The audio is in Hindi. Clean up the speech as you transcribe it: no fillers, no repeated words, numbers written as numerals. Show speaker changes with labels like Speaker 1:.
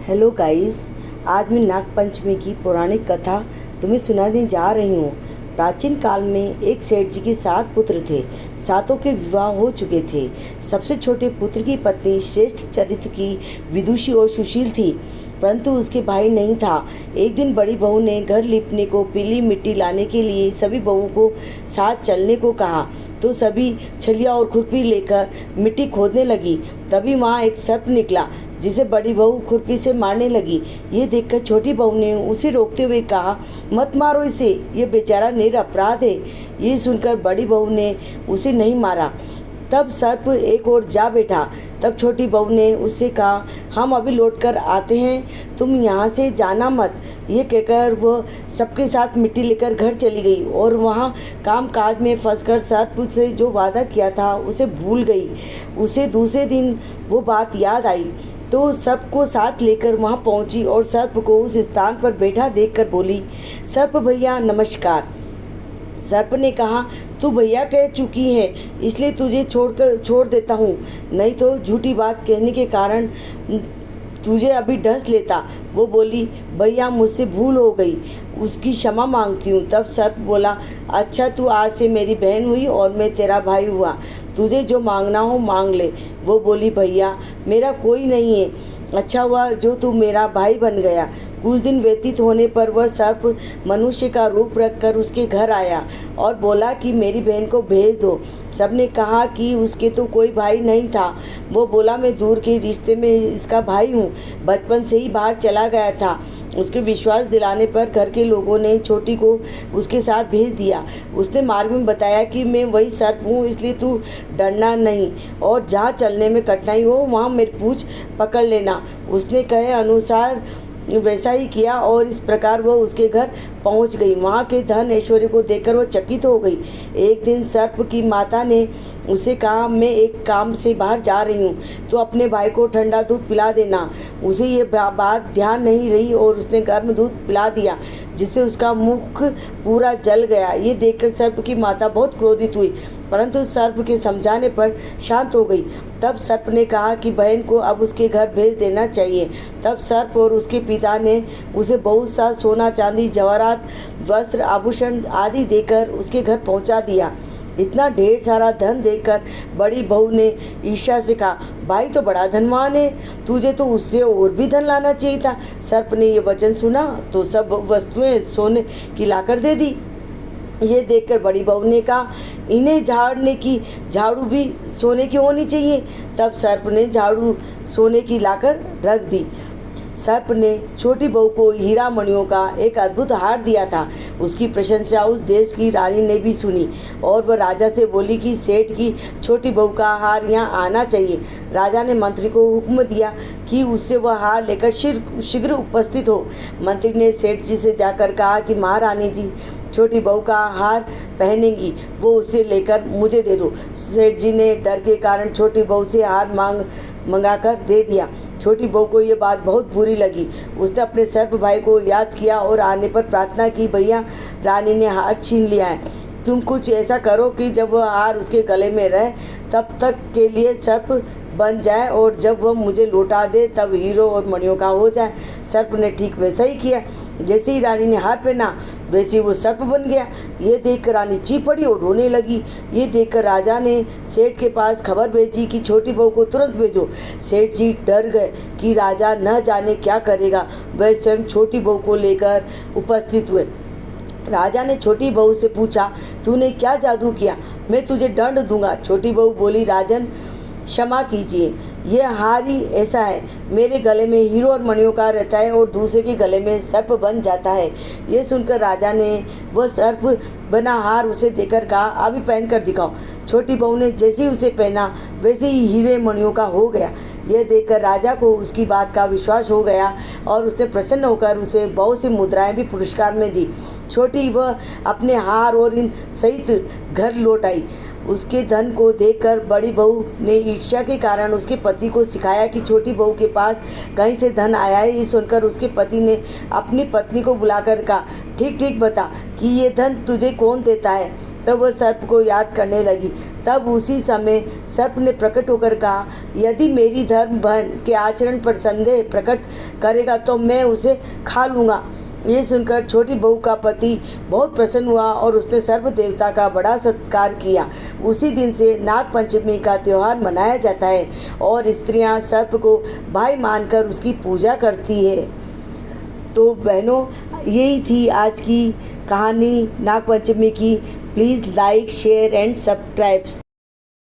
Speaker 1: हेलो गाइस, आज मैं नाग पंचमी की पौराणिक कथा तुम्हें सुनाने जा रही हूँ। प्राचीन काल में एक सेठ जी के 7 पुत्र थे। सातों के विवाह हो चुके थे। सबसे छोटे पुत्र की पत्नी श्रेष्ठ चरित्र की विदुषी और सुशील थी, परंतु उसके भाई नहीं था। एक दिन बड़ी बहू ने घर लिपने को पीली मिट्टी लाने के लिए सभी बहुओं को साथ चलने को कहा, तो सभी छलिया और खुरपी लेकर मिट्टी खोदने लगी। तभी वहाँ एक सर्प निकला, जिसे बड़ी बहू खुरपी से मारने लगी। ये देखकर छोटी बहू ने उसे रोकते हुए कहा, मत मारो इसे, ये बेचारा निरपराध है। ये सुनकर बड़ी बहू ने उसे नहीं मारा। तब सर्प एक ओर जा बैठा। तब छोटी बहू ने उससे कहा, हम अभी लौटकर आते हैं, तुम यहाँ से जाना मत। ये कहकर वह सबके साथ मिट्टी लेकर घर चली गई और वहाँ काम काज में फंसकर सर्प से जो वादा किया था उसे भूल गई। उसे दूसरे दिन वो बात याद आई, तो सबको साथ लेकर वहाँ पहुँची और सर्प को उस स्थान पर बैठा देखकर बोली, सर्प भैया नमस्कार। सर्प ने कहा, तू भैया कह चुकी है, इसलिए तुझे छोड़ देता हूँ, नहीं तो झूठी बात कहने के कारण तुझे अभी ढस लेता। वो बोली, भैया मुझसे भूल हो गई, उसकी क्षमा मांगती हूँ। तब सर्प बोला, अच्छा तू आज से मेरी बहन हुई और मैं तेरा भाई हुआ, तुझे जो मांगना हो मांग ले। वो बोली, भैया मेरा कोई नहीं है, अच्छा हुआ जो तू मेरा भाई बन गया। कुछ दिन व्यतीत होने पर वह सर्प मनुष्य का रूप रखकर उसके घर आया और बोला कि मेरी बहन को भेज दो। सबने कहा कि उसके तो कोई भाई नहीं था। वो बोला, मैं दूर के रिश्ते में इसका भाई हूँ, बचपन से ही बाहर चला गया था। उसके विश्वास दिलाने पर घर के लोगों ने छोटी को उसके साथ भेज दिया। उसने मार्ग में बताया कि मैं वही सर्प हूँ, इसलिए तू डरना नहीं और जहाँ चलने में कठिनाई हो वहाँ मेरी पूँछ पकड़ लेना। उसने कहे अनुसार वैसा ही किया और इस प्रकार वह उसके घर पहुंच गई। वहाँ के धन ऐश्वर्य को देखकर वह चकित हो गई। एक दिन सर्प की माता ने उसे कहा, मैं एक काम से बाहर जा रही हूँ, तो अपने भाई को ठंडा दूध पिला देना। उसे ये बात ध्यान नहीं रही और उसने गर्म दूध पिला दिया, जिससे उसका मुख पूरा जल गया। ये देखकर सर्प की माता बहुत क्रोधित हुई, परंतु सर्प के समझाने पर शांत हो गई। तब सर्प ने कहा कि बहन को अब उसके घर भेज देना चाहिए। तब सर्प और उसके पिता ने उसे बहुत सा सोना चांदी जवाहरात वस्त्र आभूषण आदि देकर उसके घर पहुंचा दिया। इतना ढेर सारा धन देखकर बड़ी बहू ने ईर्ष्या से कहा, भाई तो बड़ा धनवान है, तुझे तो उससे और भी धन लाना चाहिए था। सर्प ने ये वचन सुना तो सब वस्तुएं सोने की लाकर दे दी। ये देखकर बड़ी बहू ने कहा, इन्हें झाड़ने की झाड़ू भी सोने की होनी चाहिए। तब सर्प ने झाड़ू सोने की लाकर रख दी। सर्प ने छोटी बहू को हीरा मणियों का एक अद्भुत हार दिया था। उसकी प्रशंसा उस देश की रानी ने भी सुनी और वह राजा से बोली कि सेठ की छोटी बहू का हार यहाँ आना चाहिए। राजा ने मंत्री को हुक्म दिया कि उससे वह हार लेकर शीघ्र उपस्थित हो। मंत्री ने सेठ जी से जाकर कहा कि महारानी जी छोटी बहू का हार पहनेंगी, वो उसे लेकर मुझे दे दो। सेठ जी ने डर के कारण छोटी बहू से हार मंगाकर दे दिया। छोटी बहू को ये बात बहुत बुरी लगी। उसने अपने सर्प भाई को याद किया और आने पर प्रार्थना की, भैया रानी ने हार छीन लिया है, तुम कुछ ऐसा करो कि जब वह हार उसके गले में रहे तब तक के लिए सर्प बन जाए और जब वह मुझे लौटा दे तब हीरो और मणियों का हो जाए। सर्प ने ठीक वैसा ही किया। जैसे ही रानी ने हार पहना वैसे ही वो सर्प बन गया। ये देखकर रानी चीख पड़ी और रोने लगी। ये देखकर राजा ने सेठ के पास खबर भेजी कि छोटी बहू को तुरंत भेजो। सेठ जी डर गए कि राजा न जाने क्या करेगा। वह स्वयं छोटी बहू को लेकर उपस्थित हुए। राजा ने छोटी बहू से पूछा, तूने क्या जादू किया, मैं तुझे दंड दूंगा। छोटी बहू बोली, राजन क्षमा कीजिए, यह हार ही ऐसा है, मेरे गले में हीरो और मणियों का रहता है और दूसरे के गले में सर्प बन जाता है। ये सुनकर राजा ने वह सर्प बना हार उसे देकर कहा, अभी पहन कर दिखाओ। छोटी बहू ने जैसे ही उसे पहना वैसे ही हीरे मणियों का हो गया। यह देखकर राजा को उसकी बात का विश्वास हो गया और उसने प्रसन्न होकर उसे बहुत सी मुद्राएं भी पुरस्कार में दी। छोटी वह अपने हार और इन सहित घर लौट आई। उसके धन को देखकर बड़ी बहू ने ईर्ष्या के कारण उसके पति को सिखाया कि छोटी बहू के पास कहीं से धन आया है। ये सुनकर उसके पति ने अपनी पत्नी को बुलाकर कहा, ठीक ठीक बता कि ये धन तुझे कौन देता है। तब वह सर्प को याद करने लगी। तब उसी समय सर्प ने प्रकट होकर कहा, यदि मेरी धर्म बहन के आचरण पर संदेह प्रकट करेगा तो मैं उसे खा लूँगा। ये सुनकर छोटी बहू का पति बहुत प्रसन्न हुआ और उसने सर्प देवता का बड़ा सत्कार किया। उसी दिन से नाग पंचमी का त्यौहार मनाया जाता है और स्त्रियां सर्प को भाई मानकर उसकी पूजा करती है। तो बहनों, यही थी आज की कहानी नाग पंचमी की। Please like, share and subscribe.